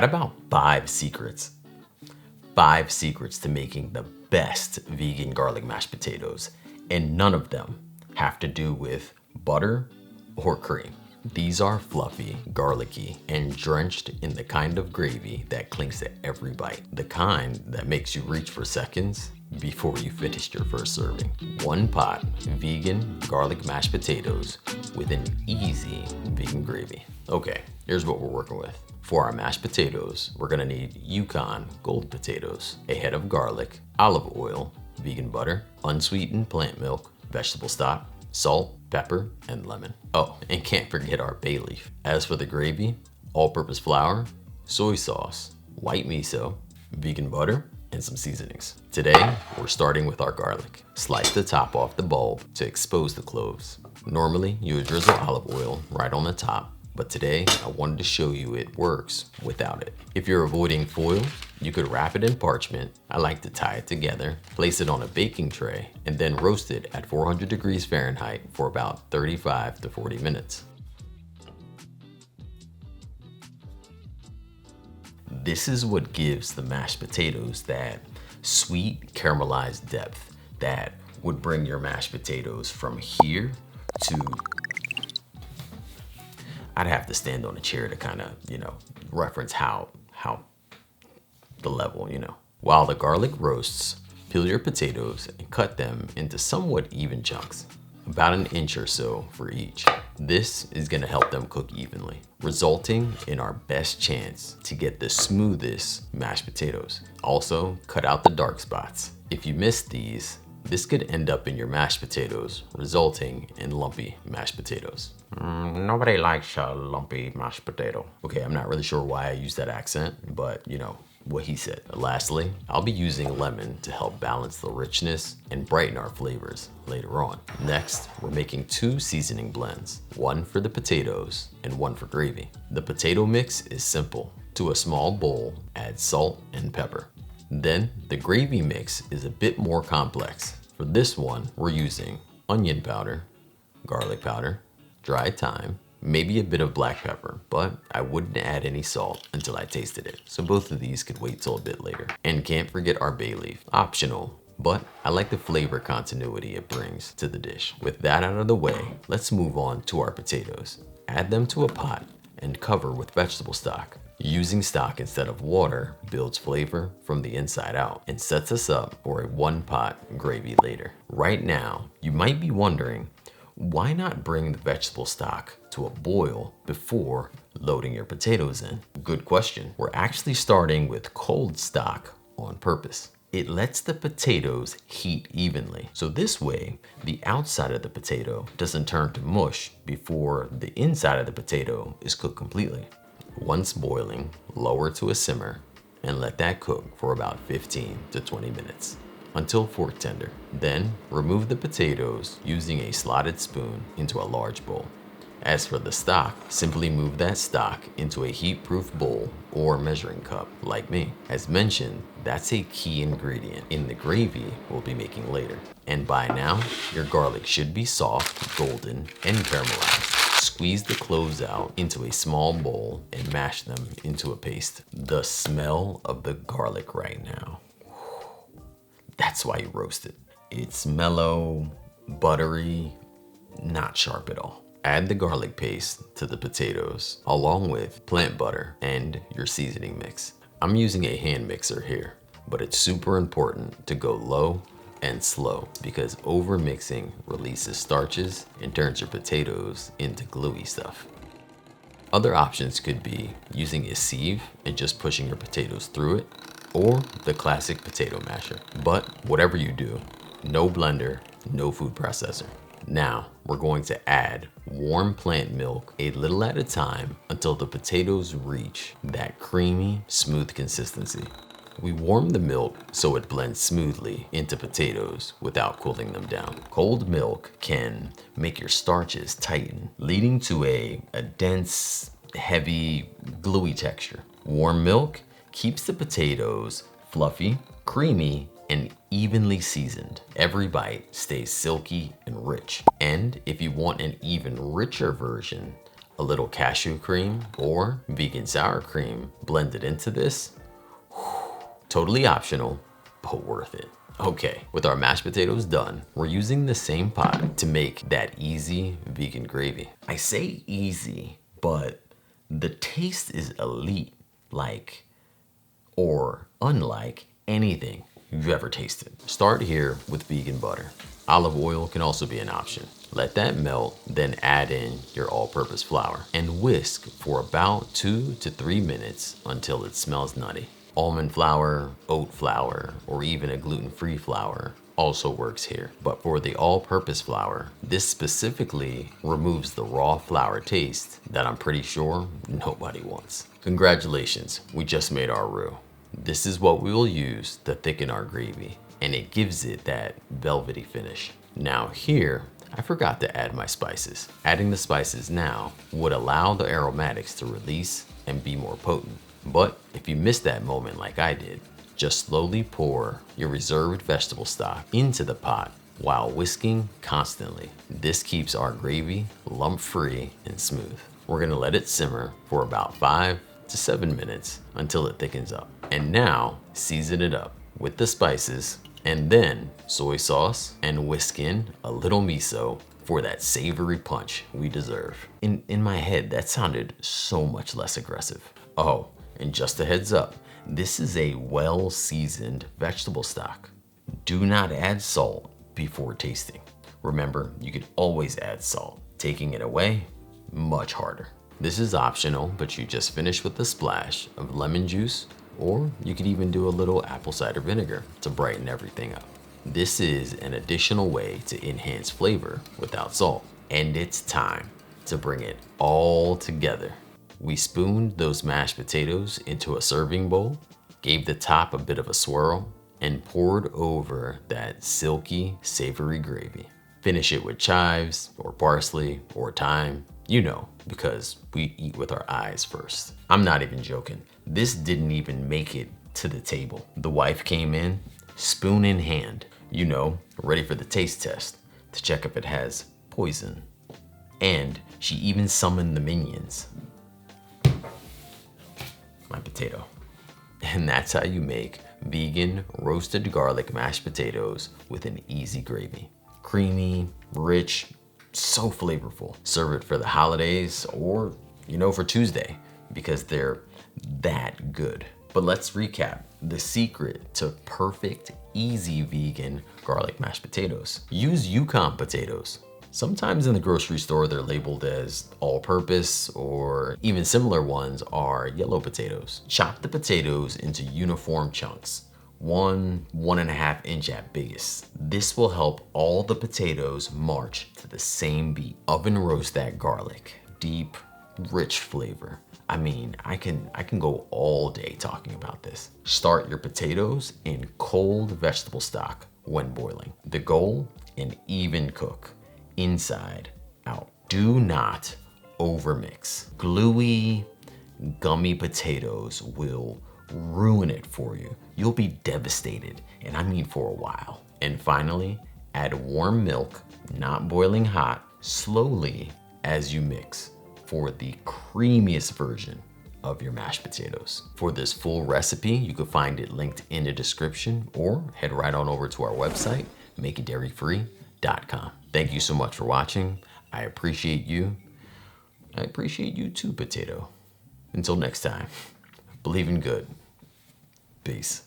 got about 5 secrets. 5 secrets to making the best vegan garlic mashed potatoes, and none of them have to do with butter or cream. These are fluffy, garlicky, and drenched in the kind of gravy that clings to every bite. The kind that makes you reach for seconds before you finished your first serving. 1 pot vegan garlic mashed potatoes with an easy vegan gravy. Okay, here's what we're working with. For our mashed potatoes, we're gonna need Yukon gold potatoes, a head of garlic, olive oil, vegan butter, unsweetened plant milk, vegetable stock, salt, pepper, and lemon. Oh, and can't forget our bay leaf. As for the gravy, all-purpose flour, soy sauce, white miso, vegan butter, and some seasonings. Today, we're starting with our garlic. Slice the top off the bulb to expose the cloves. Normally, you would drizzle olive oil right on the top, but today I wanted to show you it works without it. If you're avoiding foil, you could wrap it in parchment. I like to tie it together, place it on a baking tray, and then roast it at 400 degrees Fahrenheit for about 35 to 40 minutes. This is what gives the mashed potatoes that sweet caramelized depth that would bring your mashed potatoes from here to, I'd have to stand on a chair to kind of, reference how the level, While the garlic roasts, peel your potatoes and cut them into somewhat even chunks, about 1 inch or so for each. This is gonna help them cook evenly, resulting in our best chance to get the smoothest mashed potatoes. Also, cut out the dark spots. If you miss these, this could end up in your mashed potatoes, resulting in lumpy mashed potatoes. Nobody likes a lumpy mashed potato. Okay, I'm not really sure why I use that accent, but what he said. Lastly, I'll be using lemon to help balance the richness and brighten our flavors later on. Next, we're making 2 seasoning blends, one for the potatoes and one for gravy. The potato mix is simple. To a small bowl, add salt and pepper. Then the gravy mix is a bit more complex. For this one, we're using onion powder, garlic powder, dried thyme, maybe a bit of black pepper, but I wouldn't add any salt until I tasted it. So both of these could wait till a bit later. And can't forget our bay leaf, optional, but I like the flavor continuity it brings to the dish. With that out of the way, let's move on to our potatoes. Add them to a pot and cover with vegetable stock. Using stock instead of water builds flavor from the inside out and sets us up for a 1-pot gravy later. Right now, you might be wondering, why not bring the vegetable stock to a boil before loading your potatoes in? Good question. We're actually starting with cold stock on purpose. It lets the potatoes heat evenly. So this way, the outside of the potato doesn't turn to mush before the inside of the potato is cooked completely. Once boiling, lower to a simmer and let that cook for about 15 to 20 minutes. Until fork tender. Then remove the potatoes using a slotted spoon into a large bowl. As for the stock, simply move that stock into a heat-proof bowl or measuring cup, like me. As mentioned, that's a key ingredient in the gravy we'll be making later. And by now, your garlic should be soft, golden, and caramelized. Squeeze the cloves out into a small bowl and mash them into a paste. The smell of the garlic right now. That's why you roast it. It's mellow, buttery, not sharp at all. Add the garlic paste to the potatoes along with plant butter and your seasoning mix. I'm using a hand mixer here, but it's super important to go low and slow because over mixing releases starches and turns your potatoes into gluey stuff. Other options could be using a sieve and just pushing your potatoes through it, or the classic potato masher. But whatever you do, no blender, no food processor. Now we're going to add warm plant milk a little at a time until the potatoes reach that creamy, smooth consistency. We warm the milk so it blends smoothly into potatoes without cooling them down. Cold milk can make your starches tighten, leading to a dense, heavy, gluey texture. Warm milk keeps the potatoes fluffy, creamy, and evenly seasoned. Every bite stays silky and rich. And if you want an even richer version, A little cashew cream or vegan sour cream blended into this. Totally optional, but worth it. Okay, with our mashed potatoes done, we're using the same pot to make that easy vegan gravy. I say easy, but the taste is elite, like, or unlike anything you've ever tasted. Start here with vegan butter. Olive oil can also be an option. Let that melt, then add in your all-purpose flour and whisk for about 2 to 3 minutes until it smells nutty. Almond flour, oat flour, or even a gluten-free flour also works here. But for the all-purpose flour, this specifically removes the raw flour taste that I'm pretty sure nobody wants. Congratulations, we just made our roux. This is what we will use to thicken our gravy, and it gives it that velvety finish. Now here, I forgot to add my spices. Adding the spices now would allow the aromatics to release and be more potent. But if you missed that moment like I did, just slowly pour your reserved vegetable stock into the pot while whisking constantly. This keeps our gravy lump-free and smooth. We're gonna let it simmer for about 5 to 7 minutes until it thickens up. And now season it up with the spices and then soy sauce and whisk in a little miso for that savory punch we deserve. In my head, that sounded so much less aggressive. Oh, and just a heads up, this is a well-seasoned vegetable stock. Do not add salt before tasting. Remember, you could always add salt. Taking it away, much harder. This is optional, but you just finish with a splash of lemon juice, or you could even do a little apple cider vinegar to brighten everything up. This is an additional way to enhance flavor without salt. And it's time to bring it all together. We spooned those mashed potatoes into a serving bowl, gave the top a bit of a swirl, and poured over that silky, savory gravy. Finish it with chives or parsley or thyme, you know, because we eat with our eyes first. I'm not even joking. This didn't even make it to the table. The wife came in, spoon in hand, you know, ready for the taste test to check if it has poison. And she even summoned the minions. My potato. And that's how you make vegan roasted garlic mashed potatoes with an easy gravy. Creamy, rich, so flavorful. Serve it for the holidays or, you know, for Tuesday because they're that good. But let's recap the secret to perfect, easy vegan garlic mashed potatoes. Use Yukon potatoes. Sometimes in the grocery store, they're labeled as all-purpose, or even similar ones are yellow potatoes. Chop the potatoes into uniform chunks, 1.5 inch at biggest. This will help all the potatoes march to the same beat. Oven roast that garlic, deep, rich flavor. I mean, I can go all day talking about this. Start your potatoes in cold vegetable stock when boiling. The goal, an even cook. Inside out. Do not overmix. Gluey, gummy potatoes will ruin it for you. You'll be devastated, and I mean for a while. And finally, add warm milk, not boiling hot, slowly as you mix for the creamiest version of your mashed potatoes. For this full recipe, you can find it linked in the description or head right on over to our website, makeitdairyfree.com. Thank you so much for watching. I appreciate you. I appreciate you too, potato. Until next time, believe in good. Peace.